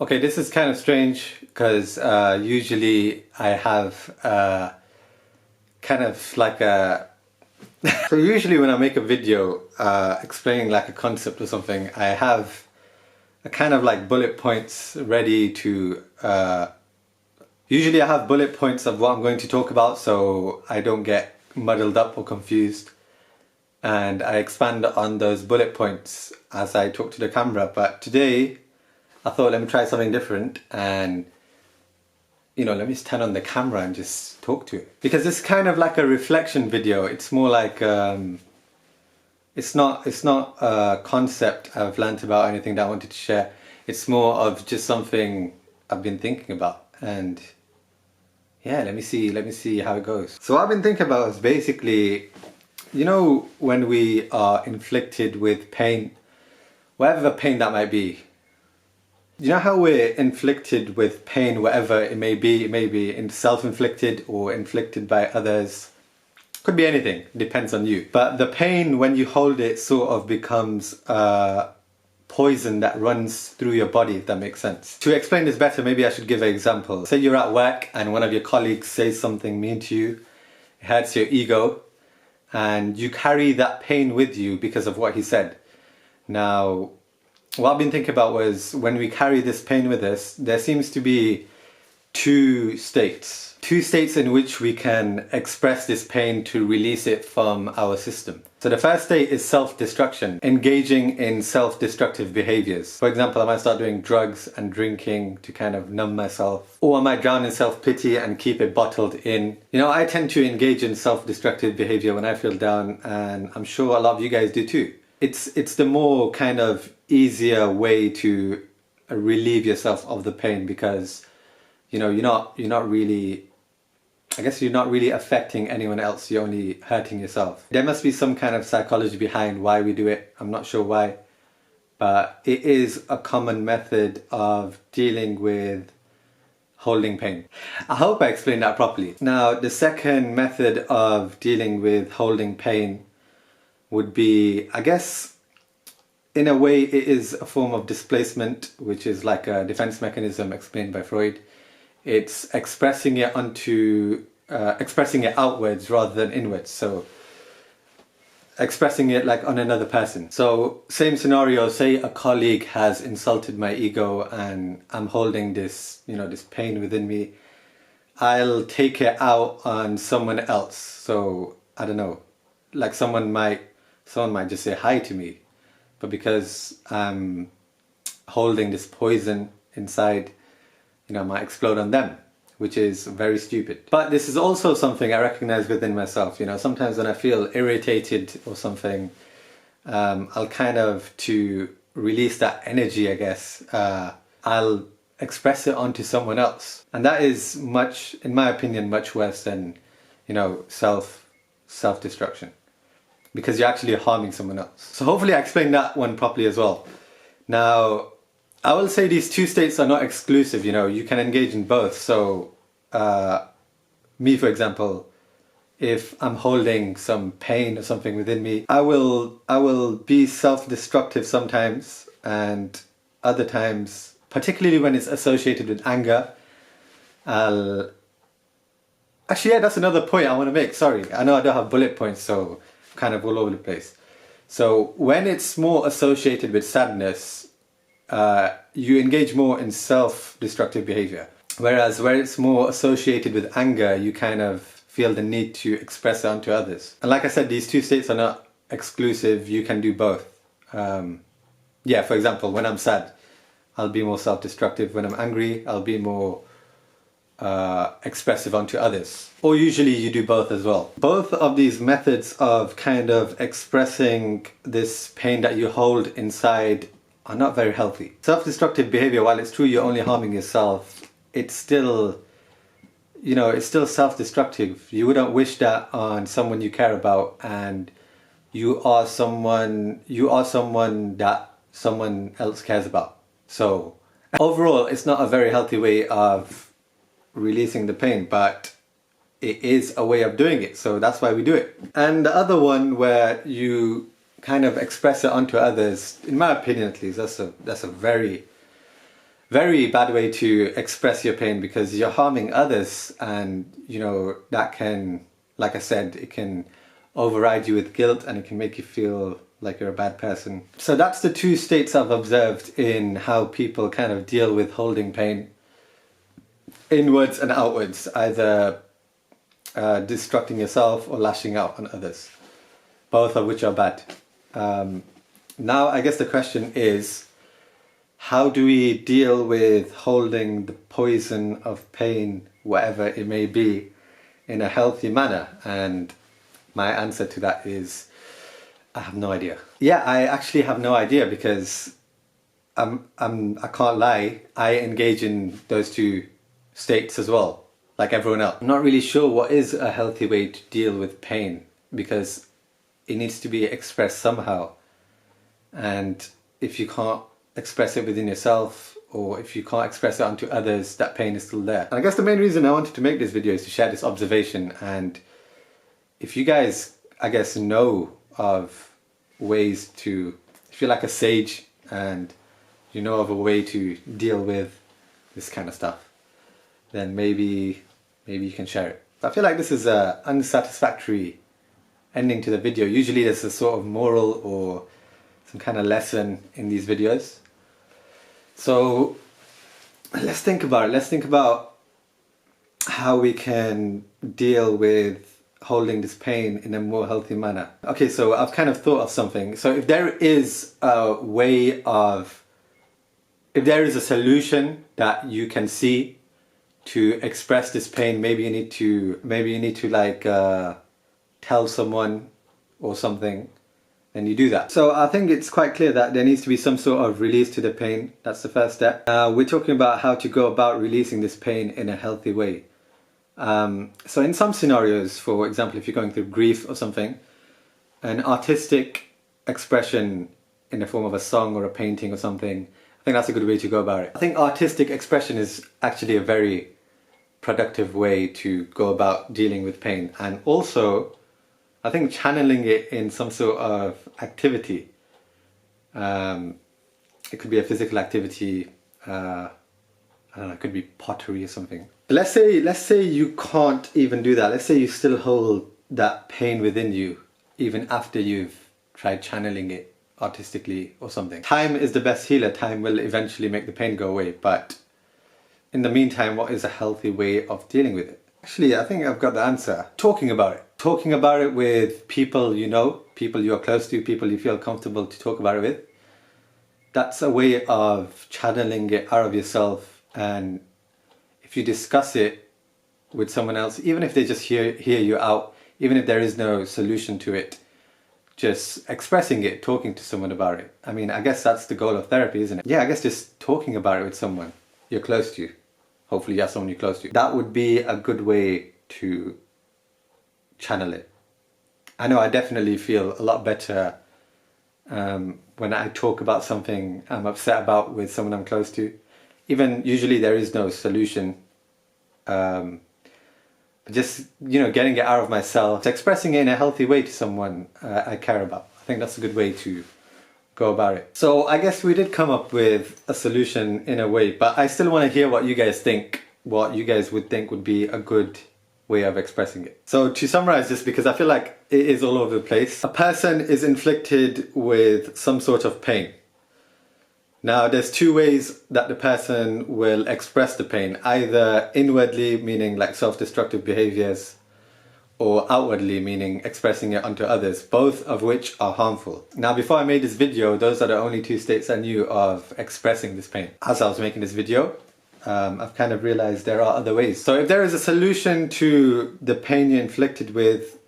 Okay, this is kind of strange because usually I have kind of like a... So usually when I make a video explaining like a concept or something, I have a kind of like bullet points ready to... Usually I have bullet points of what I'm going to talk about so I don't get muddled up or confused. And I expand on those bullet points as I talk to the camera. But today I thought, let me try something different and, let me just turn on the camera and just talk to it. Because it's kind of like a reflection video. It's more like, it's not a concept I've learnt about, anything that I wanted to share. It's more of just something I've been thinking about. And yeah, let me see how it goes. So what I've been thinking about is basically, when we are inflicted with pain, whatever pain that might be, you know how we're inflicted with pain, whatever it may be self-inflicted or inflicted by others. Could be anything, depends on you. But the pain, when you hold it, sort of becomes poison that runs through your body, if that makes sense. To explain this better, maybe I should give an example. Say you're at work and one of your colleagues says something mean to you, it hurts your ego, and you carry that pain with you because of what he said. Now, what I've been thinking about was, when we carry this pain with us, there seems to be two states in which we can express this pain to release it from our system. So the first state is self-destruction, engaging in self-destructive behaviors. For example, I might start doing drugs and drinking to kind of numb myself, or I might drown in self-pity and keep it bottled in. I tend to engage in self-destructive behavior when I feel down, and I'm sure a lot of you guys do too. It's the more kind of easier way to relieve yourself of the pain, because you're not really, I guess you're not really affecting anyone else, you're only hurting yourself. There must be some kind of psychology behind why we do it. I'm not sure why, but it is a common method of dealing with holding pain. I hope I explained that properly. Now, the second method of dealing with holding pain would be, I guess, in a way it is a form of displacement, which is like a defense mechanism explained by Freud. It's expressing it outwards rather than inwards. So expressing it like on another person. So same scenario, say a colleague has insulted my ego and I'm holding this, this pain within me. I'll take it out on someone else. So I don't know, like someone might just say hi to me, but because I'm holding this poison inside, I might explode on them, which is very stupid. But this is also something I recognize within myself. Sometimes when I feel irritated or something, I'll kind of, to release that energy, I guess, I'll express it onto someone else. And that is much, in my opinion, much worse than, self-destruction. Because you're actually harming someone else. So hopefully I explained that one properly as well. Now, I will say these two states are not exclusive, you can engage in both. So, me for example, if I'm holding some pain or something within me, I will be self-destructive sometimes, and other times, particularly when it's associated with anger, actually, yeah, that's another point I want to make, sorry. I know I don't have bullet points, so kind of all over the place. So when it's more associated with sadness, you engage more in self-destructive behavior. Whereas where it's more associated with anger, you kind of feel the need to express it onto others. And like I said, these two states are not exclusive, you can do both. Yeah, for example, when I'm sad, I'll be more self-destructive. When I'm angry, I'll be more expressive onto others. Or usually you do both as well. Both of these methods of kind of expressing this pain that you hold inside are not very healthy. Self-destructive behavior, while it's true you're only harming yourself, it's still, it's still self-destructive. You wouldn't wish that on someone you care about, and you are someone that someone else cares about. So overall, it's not a very healthy way of releasing the pain, but it is a way of doing it, so that's why we do it. And the other one, where you kind of express it onto others, in my opinion at least, that's a very very bad way to express your pain, because you're harming others, and you know that can, like I said, it can override you with guilt and it can make you feel like you're a bad person. So that's the two states I've observed in how people kind of deal with holding pain: inwards and outwards, either destructing yourself or lashing out on others, both of which are bad. Now I guess the question is, how do we deal with holding the poison of pain, whatever it may be, in a healthy manner? And my answer to that is, I have no idea. Yeah, I actually have no idea, because I can't lie, I engage in those two states as well, like everyone else. I'm not really sure what is a healthy way to deal with pain, because it needs to be expressed somehow. And if you can't express it within yourself, or if you can't express it onto others, that pain is still there. And I guess the main reason I wanted to make this video is to share this observation. And if you guys, I guess, know of ways to, if you're like a sage and you know of a way to deal with this kind of stuff, then maybe you can share it. I feel like this is a unsatisfactory ending to the video. Usually there's a sort of moral or some kind of lesson in these videos. So let's think about it. Let's think about how we can deal with holding this pain in a more healthy manner. Okay, so I've kind of thought of something. So if there is a way of, if there is a solution that you can see to express this pain, maybe you need to like tell someone or something, then you do that. So I think it's quite clear that there needs to be some sort of release to the pain. That's the first step. We're talking about how to go about releasing this pain in a healthy way. So in some scenarios, for example, if you're going through grief or something, an artistic expression in the form of a song or a painting or something, I think that's a good way to go about it. I think artistic expression is actually a very productive way to go about dealing with pain. And also, I think channeling it in some sort of activity. It could be a physical activity, I don't know, it could be pottery or something. Let's say you can't even do that. Let's say you still hold that pain within you, even after you've tried channeling it artistically or something. Time is the best healer. Time will eventually make the pain go away. But in the meantime, what is a healthy way of dealing with it? Actually, I think I've got the answer. Talking about it. Talking about it with people you know, people you're close to, people you feel comfortable to talk about it with. That's a way of channeling it out of yourself. And if you discuss it with someone else, even if they just hear you out, even if there is no solution to it, just expressing it, talking to someone about it. I mean, I guess that's the goal of therapy, isn't it? Yeah, I guess just talking about it with someone you're close to. Hopefully you have someone you're close to. That would be a good way to channel it. I know I definitely feel a lot better when I talk about something I'm upset about with someone I'm close to. Even usually there is no solution. Just, you know, getting it out of myself, expressing it in a healthy way to someone I care about. I think that's a good way to go about it. So I guess we did come up with a solution in a way, but I still want to hear what you guys think, what you guys would think would be a good way of expressing it. So to summarize this, because I feel like it is all over the place, a person is inflicted with some sort of pain. Now there's two ways that the person will express the pain, either inwardly, meaning like self-destructive behaviours, or outwardly, meaning expressing it onto others, both of which are harmful. Now before I made this video, those are the only two states I knew of expressing this pain. As I was making this video, I've kind of realised there are other ways. So if there is a solution to the pain you're inflicted with,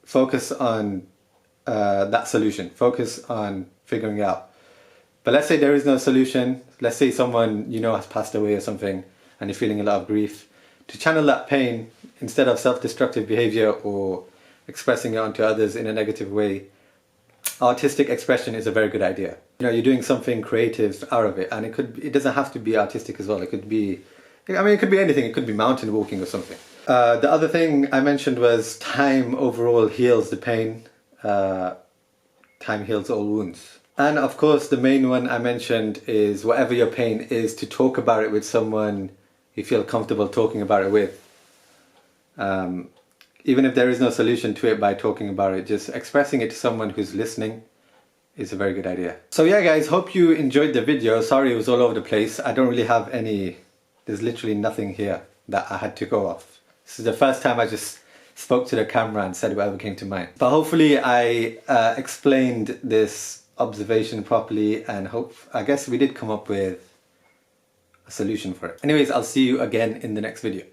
focus on that solution, focus on figuring it out. But let's say there is no solution. Let's say someone you know has passed away or something and you're feeling a lot of grief. To channel that pain, instead of self-destructive behaviour or expressing it onto others in a negative way, artistic expression is a very good idea. You know, you're doing something creative out of it, and it doesn't have to be artistic as well. It could be, I mean, it could be anything. It could be mountain walking or something. The other thing I mentioned was time overall heals the pain. Time heals all wounds. And of course, the main one I mentioned is whatever your pain is, to talk about it with someone you feel comfortable talking about it with. Even if there is no solution to it by talking about it, just expressing it to someone who's listening is a very good idea. So yeah guys, hope you enjoyed the video. Sorry it was all over the place. I don't really have any, there's literally nothing here that I had to go off. This is the first time I just spoke to the camera and said whatever came to mind. But hopefully I explained this observation properly, and I guess we did come up with a solution for it. Anyways, I'll see you again in the next video.